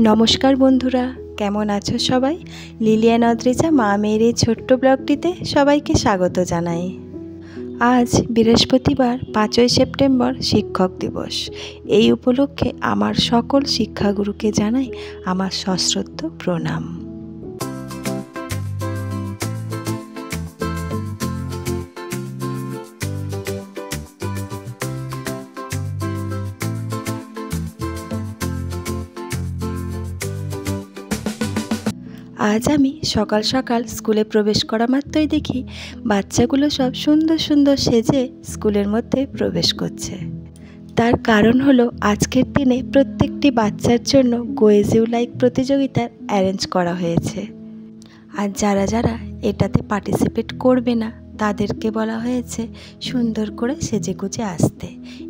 নমস্কার বন্ধুরা, কেমন আছো সবাই? লিলিয়ান অদ্রিজা মা মেয়ের এই ছোট্ট ব্লগটিতে সবাইকে স্বাগত জানাই। আজ বৃহস্পতিবার 5ই সেপ্টেম্বর শিক্ষক দিবস। এই উপলক্ষে আমার সকল শিক্ষাগুরুকে জানাই আমার সশ্রদ্ধ প্রণাম। আজ আমি সকাল সকাল স্কুলে প্রবেশ করা মাত্রই দেখি বাচ্চাগুলো সব সুন্দর সুন্দর সেজে স্কুলের মধ্যে প্রবেশ করছে। তার কারণ হলো আজকের দিনে প্রত্যেকটি বাচ্চার জন্য গোয়েজ ইউ লাইক প্রতিযোগিতার অ্যারেঞ্জ করা হয়েছে। আর যারা যারা এটাতে পার্টিসিপেট করবে না তাদেরকে বলা হয়েছে সুন্দর করে সেজেগুজে আসতে।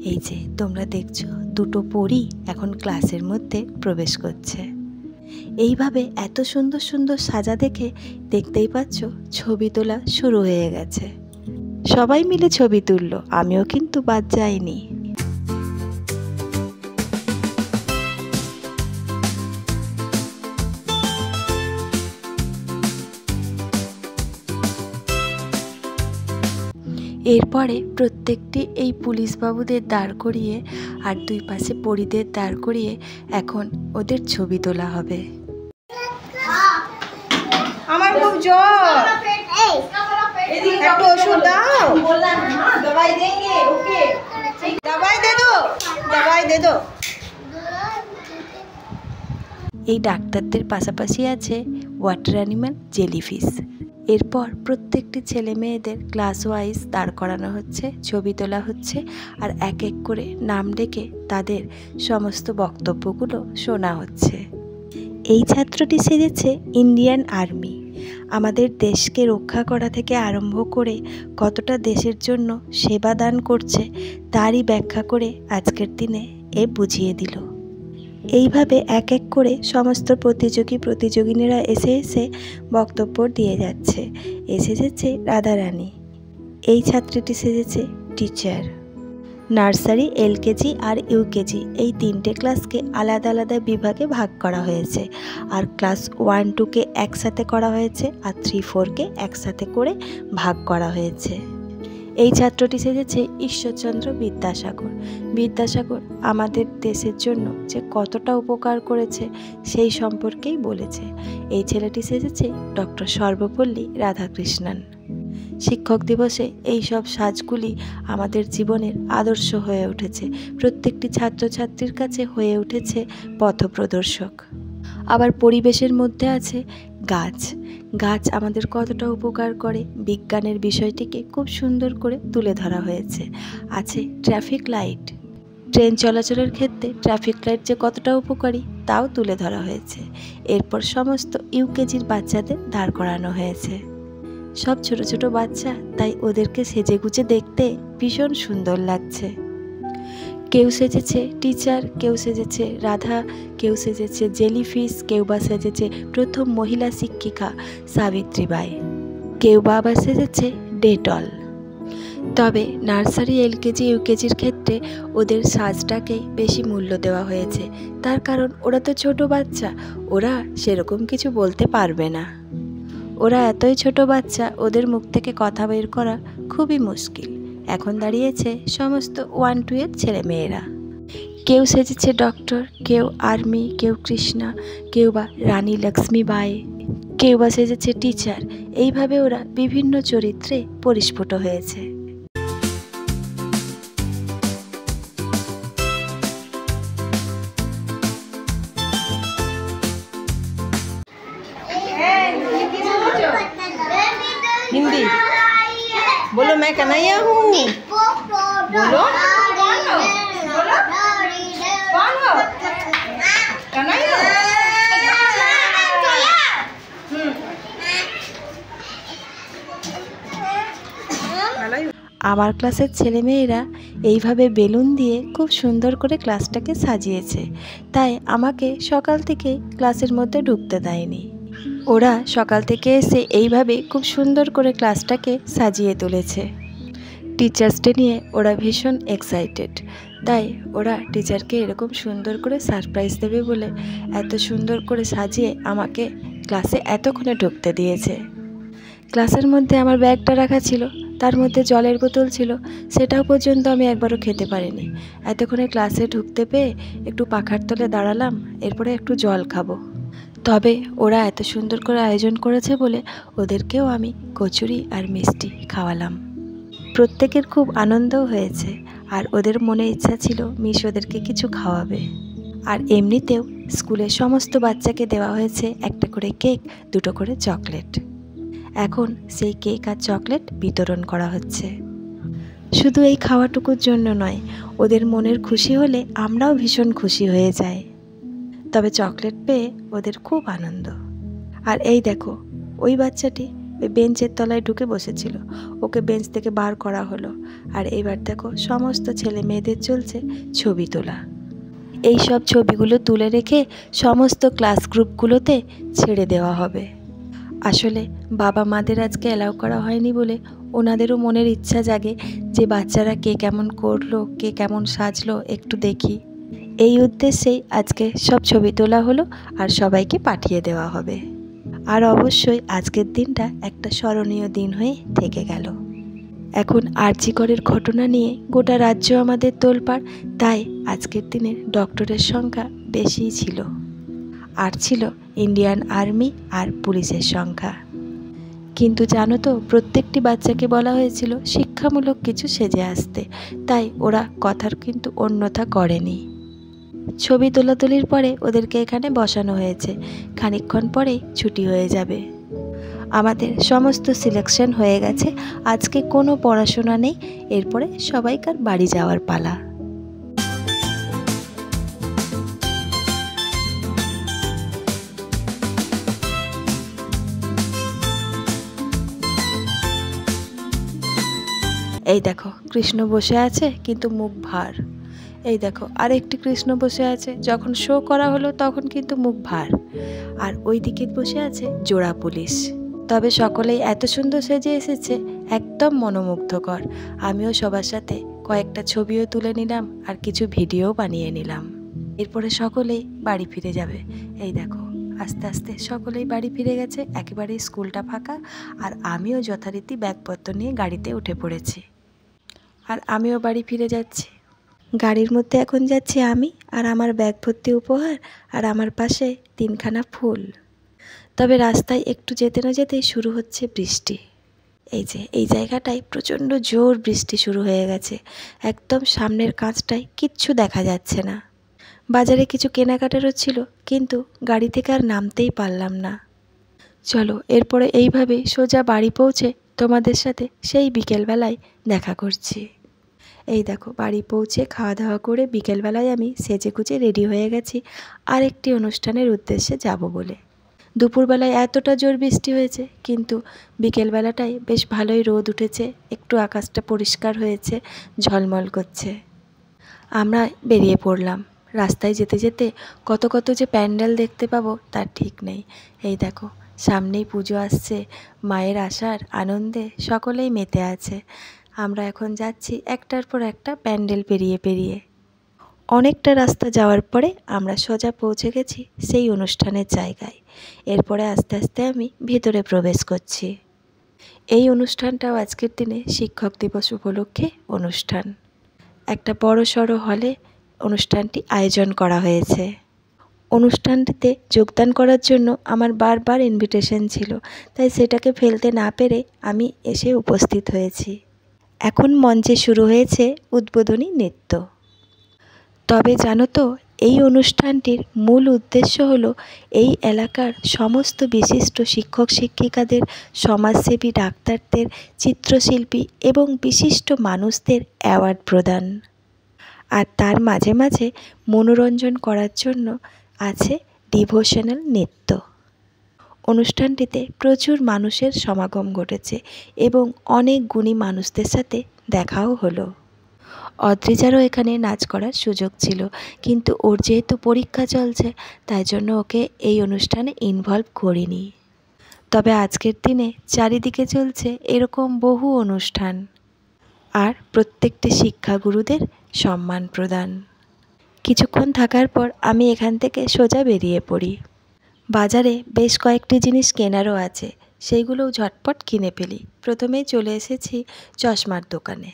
এই যে তোমরা দেখছো, দুটো পরী এখন ক্লাসের মধ্যে প্রবেশ করছে। এইভাবে এত সুন্দর সুন্দর সাজা দেখে দেখতেই পাচ্ছ ছবি তোলা শুরু হয়ে গেছে। সবাই মিলে ছবি তুললো, আমিও কিন্তু বাদ যাইনি। এরপরে প্রত্যেকটি এই পুলিশ বাবুদের দাঁড় করিয়ে আর দুই পাশে পরীদের দাঁড় করিয়ে এখন ওদের ছবি তোলা হবে। আমার খুব জ্বর, একটু ওষুধ দাও। দবাই দেंगे, ওকে দবাই দে দো, দবাই দে দো। এই ডাক্তারদের পাশাপাশি আছে ওয়াটার অ্যানিম্যাল জেলিফিশ। এরপর প্রত্যেকটি ছেলে মেয়েদের ক্লাস ওয়াইজ দাঁড় করানো হচ্ছে, ছবি তোলা হচ্ছে আর এক এক করে নাম ডেকে তাদের সমস্ত বক্তব্যগুলো শোনা হচ্ছে। এই ছাত্রটি সেজেছে ইন্ডিয়ান আর্মি। আমাদের দেশকে রক্ষা করা থেকে আরম্ভ করে কতটা দেশের জন্য সেবা দান করছে তারই ব্যাখ্যা করে আজকের দিনে এ বুঝিয়ে দিল। এইভাবে এক এক করে সমস্ত প্রতিযোগিনীরা এসে এসে বক্তব্য দিয়ে যাচ্ছে। এসেছে রাধারানী। এই ছাত্রীটি সেজেছে টিচার। নার্সারি, এলকেজি আর ইউকেজি এই তিনটে ক্লাসকে আলাদা আলাদা বিভাগে ভাগ করা হয়েছে। আর ক্লাস 1-2কে একসাথে করা হয়েছে আর 3-4কে একসাথে করে ভাগ করা হয়েছে। এই ছাত্রটি সেজেছে ঈশ্বরচন্দ্র বিদ্যাসাগর। বিদ্যাসাগর আমাদের দেশের জন্য যে কতটা উপকার করেছে সেই সম্পর্কেই বলেছে। এই ছেলেটি সেজেছে ডক্টর সর্বপল্লী রাধাকৃষ্ণন। শিক্ষক দিবসে এই সব সাজগুলি আমাদের জীবনের আদর্শ হয়ে উঠেছে, প্রত্যেকটি ছাত্রছাত্রীর কাছে হয়ে উঠেছে পথপ্রদর্শক। আবার পরিবেশের মধ্যে আছে গাছ। গাছ আমাদের কতটা উপকার করে বিজ্ঞানের বিষয়টিকে খুব সুন্দর করে তুলে ধরা হয়েছে। আছে ট্রাফিক লাইট, ট্রেন চলাচলের ক্ষেত্রে ট্রাফিক লাইট যে কতটা উপকারী তাও তুলে ধরা হয়েছে। এরপর সমস্ত ইউকেজির বাচ্চাদের দাঁড় করানো হয়েছে। সব ছোট ছোট বাচ্চা, তাই ওদেরকে সেজেগুজে দেখতে ভীষণ সুন্দর লাগছে। কেউ সেজেছে টিচার, কেউ সেজেছে রাধা, কেউ সেজেছে জেলিফিশ, কেউ বা সেজেছে প্রথম মহিলা শিক্ষিকা সাবিত্রীবাই, কেউ বা আবার সেজেছে ডেটল। তবে নার্সারি, এলকেজি, ইউকেজির ক্ষেত্রে ওদের সাজটাকেই বেশি মূল্য দেওয়া হয়েছে। তার কারণ ওরা তো ছোট বাচ্চা, ওরা সেরকম কিছু বলতে পারবে না। ওরা এতই ছোট বাচ্চা, ওদের মুখ থেকে কথা বের করা খুবই মুশকিল। এখন দাঁড়িয়েছে সমস্ত 1-2 এর ছেলে মেয়েরা। কেউ সেজেছে ডক্টর, কেউ আর্মি, কেউ কৃষ্ণা, কেউ বা রানী লক্ষ্মীবাই, কেউ বা সেজেছে টিচার। এইভাবে ওরা বিভিন্ন চরিত্রে পরিস্ফুট হয়েছে। हिंदी बोलो, मैं कन्हैया हूँ। बोलो, कौन हो? कन्हैया। আমার ক্লাসের ছেলেমেয়েরা এইভাবে বেলুন দিয়ে খুব সুন্দর করে ক্লাসটাকে সাজিয়েছে, তাই আমাকে সকাল থেকে ক্লাসের মধ্যে ঢুকতে দেয়নি। ওরা সকাল থেকে এসে এইভাবে খুব সুন্দর করে ক্লাসটাকে সাজিয়ে তুলেছে। টিচার্স ডে নিয়ে ওরা ভীষণ এক্সাইটেড। তাই ওরা টিচারকে এরকম সুন্দর করে সারপ্রাইজ দেবে বলে এত সুন্দর করে সাজিয়ে আমাকে ক্লাসে এতক্ষণে ঢুকতে দিয়েছে। ক্লাসের মধ্যে আমার ব্যাগটা রাখা ছিল, তার মধ্যে জলের বোতল ছিল, সেটাও পর্যন্ত আমি একবারও খেতে পারিনি। এতক্ষণে ক্লাসে ঢুকতে পেয়ে একটু পাখার তলে দাঁড়ালাম, এরপরে একটু জল খাবো। তবে ওরা এত সুন্দর করে আয়োজন করেছে বলে ওদেরকেও আমি কচুরি আর মিষ্টি খাওয়ালাম। প্রত্যেকের খুব আনন্দও হয়েছে, আর ওদের মনে ইচ্ছা ছিল মিস ওদেরকে কিছু খাওয়াবে। আর এমনিতেও স্কুলের সমস্ত বাচ্চাকে দেওয়া হয়েছে একটা করে কেক, দুটো করে চকলেট। এখন সেই কেক আর চকলেট বিতরণ করা হচ্ছে। শুধু এই খাওয়াটুকুর জন্য নয়, ওদের মনের খুশি হলে আমরাও ভীষণ খুশি হয়ে যাই। তবে চকলেট পেয়ে ওদের খুব আনন্দ। আর এই দেখো, ওই বাচ্চাটি ওই বেঞ্চের তলায় ঢুকে বসেছিল, ওকে বেঞ্চ থেকে বার করা হলো। আর এবার দেখো সমস্ত ছেলে মেয়েদের চলছে ছবি তোলা। এই সব ছবিগুলো তুলে রেখে সমস্ত ক্লাস গ্রুপগুলোতে ছেড়ে দেওয়া হবে। আসলে বাবা মাদের আজকে অ্যালাউ করা হয়নি বলে ওনাদেরও মনের ইচ্ছা জাগে যে বাচ্চারা কে কেমন করলো, কে কেমন সাজলো একটু দেখি। এই উদ্দেশ্যেই আজকে সব ছবি তোলা হলো আর সবাইকে পাঠিয়ে দেওয়া হবে। আর অবশ্যই আজকের দিনটা একটা স্মরণীয় দিন হয়ে থেকে গেল। এখন আরজি করের ঘটনা নিয়ে গোটা রাজ্য আমাদের তোলপাড়, তাই আজকের দিনে ডক্টরের সংখ্যা বেশিই ছিল। আর ছিল ইন্ডিয়ান আর্মি আর পুলিশের সংখ্যা। কিন্তু জানো তো, প্রত্যেকটি বাচ্চাকে বলা হয়েছিল শিক্ষামূলক কিছু সেজে আসতে, তাই ওরা কথার কিন্তু অন্যথা করেনি। ছবি তোলাতুলির পরে ওদেরকে এখানে বসানো হয়েছে, খানিকক্ষণ পরেই ছুটি হয়ে যাবে। আমাদের সমস্ত সিলেকশন হয়ে গেছে, আজকে কোনো পড়াশোনা নেই, এরপরে সবাইকার বাড়ি যাওয়ার পালা। এই দেখো কৃষ্ণ বসে আছে কিন্তু মুখ ভার। এই দেখো আরেকটি কৃষ্ণ বসে আছে, যখন শো করা হলো তখন কিন্তু মুখ ভার। আর ওই দিকে বসে আছে জোড়া পুলিশ। তবে সকলেই এত সুন্দর সেজে এসেছে, একদম মনোমুগ্ধকর। আমিও সবার সাথে কয়েকটা ছবিও তুলে নিলাম আর কিছু ভিডিও বানিয়ে নিলাম। এরপরে সকলেই বাড়ি ফিরে যাবে। এই দেখো আস্তে আস্তে সকলেই বাড়ি ফিরে গেছে, একেবারে স্কুলটা ফাঁকা। আর আমিও যথারীতি ব্যাগপত্র নিয়ে গাড়িতে উঠে পড়েছি। আর আমিও বাড়ি ফিরে যাচ্ছি। গাড়ির মধ্যে এখন যাচ্ছি আমি আর আমার ব্যাগ ভর্তি উপহার, আর আমার পাশে 3খানা ফুল। তবে রাস্তায় একটু যেতে না যেতেই শুরু হচ্ছে বৃষ্টি। এই যে এই জায়গাটায় প্রচণ্ড জোর বৃষ্টি শুরু হয়ে গেছে, একদম সামনের কাঁচটায় কিচ্ছু দেখা যাচ্ছে না। বাজারে কিছু কেনাকাটারও ছিল, কিন্তু গাড়ি থেকে আর নামতেই পারলাম না। চলো এরপরে এইভাবে সোজা বাড়ি পৌঁছে তোমাদের সাথে সেই বিকেলবেলায় দেখা করছি। এই দেখো বাড়ি পৌঁছে খাওয়া দাওয়া করে বিকেলবেলায় আমি সেজে গুজে রেডি হয়ে গেছি আরেকটি অনুষ্ঠানের উদ্দেশ্যে যাব বলে। দুপুরবেলায় এতটা জোর বৃষ্টি হয়েছে, কিন্তু বিকেলবেলাটায় বেশ ভালোই রোদ উঠেছে, একটু আকাশটা পরিষ্কার হয়েছে, ঝলমল করছে। আমরা বেরিয়ে পড়লাম। রাস্তায় যেতে যেতে কত কত যে প্যান্ডেল দেখতে পাবো তার ঠিক নেই। এই দেখো সামনেই পুজো আসছে, মায়ের আসার আনন্দে সকলেই মেতে আছে। আমরা এখন যাচ্ছি একটার পর একটা প্যান্ডেল পেরিয়ে পেরিয়ে। অনেকটা রাস্তা যাওয়ার পরে আমরা সোজা পৌঁছে গেছি সেই অনুষ্ঠানের জায়গায়। এরপরে আস্তে আস্তে আমি ভিতরে প্রবেশ করছি। এই অনুষ্ঠানটাও আজকের দিনে শিক্ষক দিবস উপলক্ষে অনুষ্ঠান। একটা বড় সড়ো হলে অনুষ্ঠানটি আয়োজন করা হয়েছে। অনুষ্ঠানটিতে যোগদান করার জন্য আমার বারবার ইনভিটেশন ছিল, তাই সেটাকে ফেলতে না পেরে আমি এসে উপস্থিত হয়েছি। এখন মঞ্চে শুরু হয়েছে উদ্বোধনী নৃত্য। তবে জানো তো, এই অনুষ্ঠানটির মূল উদ্দেশ্য হলো এই এলাকার সমস্ত বিশিষ্ট শিক্ষক শিক্ষিকাদের, সমাজসেবী ডাক্তারদের, চিত্রশিল্পী এবং বিশিষ্ট মানুষদের অ্যাওয়ার্ড প্রদান। আর তার মাঝে মাঝে মনোরঞ্জন করার জন্য আছে ডিভোশনাল নৃত্য। অনুষ্ঠানটিতে প্রচুর মানুষের সমাগম ঘটেছে এবং অনেক গুণী মানুষদের সাথে দেখাও হলো। অদ্রিজারও এখানে নাচ করার সুযোগ ছিল, কিন্তু ওর যেহেতু পরীক্ষা চলছে তাই জন্য ওকে এই অনুষ্ঠানে ইনভলভ করিনি। তবে আজকের দিনে চারিদিকে চলছে এরকম বহু অনুষ্ঠান, আর প্রত্যেকটি শিক্ষাগুরুদের সম্মান প্রদান। কিছুক্ষণ থাকার পর আমি এখান থেকে সোজা বেরিয়ে পড়ি। বাজারে বেশ কয়েকটি জিনিস কেনারও আছে, সেইগুলোও ঝটপট কিনে ফেলি। প্রথমেই চলে এসেছি চশমার দোকানে।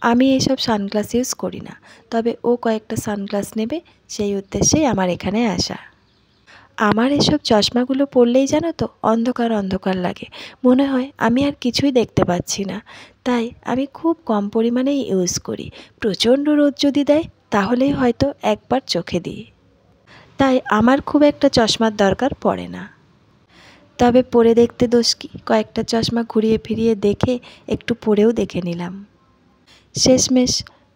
আমি এইসব সানগ্লাস ইউজ করি না, তবে ও কয়েকটা সানগ্লাস নেবে, সেই উদ্দেশ্যেই আমার এখানে আসা। আমার এসব চশমাগুলো পরলেই জানো তো অন্ধকার অন্ধকার লাগে, মনে হয় আমি আর কিছুই দেখতে পাচ্ছি না। তাই আমি খুব কম পরিমাণেই ইউজ করি। প্রচণ্ড রোদ যদি দেয় তাহলেই হয়তো একবার চোখে দিই। তাই আমার খুব একটা চশমার দরকার পড়ে না। তবে পরে দেখতে দোষ কি, কয়েকটা চশমা ঘুরিয়ে ফিরিয়ে দেখে একটু পরেও দেখে নিলাম। শেষমেশ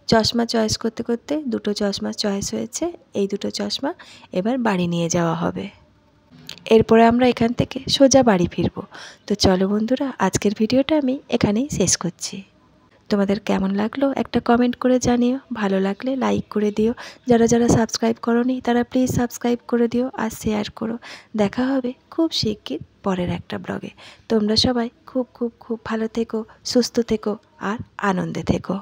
চশমা চয়েস করতে করতে দুটো চশমা চয়েস হয়েছে। এই দুটো চশমা এবার বাড়ি নিয়ে যাওয়া হবে। এরপরে আমরা এখান থেকে সোজা বাড়ি ফিরব। তো চলো বন্ধুরা, আজকের ভিডিওটা আমি এখানেই শেষ করছি। তোমাদের কেমন লাগলো একটা কমেন্ট করে জানিও, ভালো লাগলে লাইক করে দিও। যারা যারা সাবস্ক্রাইব করোনি তারা প্লিজ সাবস্ক্রাইব করে দিও আর শেয়ার করো। দেখা হবে খুব শিগগির পরের একটা ব্লগে। তোমরা সবাই খুব খুব খুব ভালো থেকো, সুস্থ থেকো আর আনন্দে থেকো।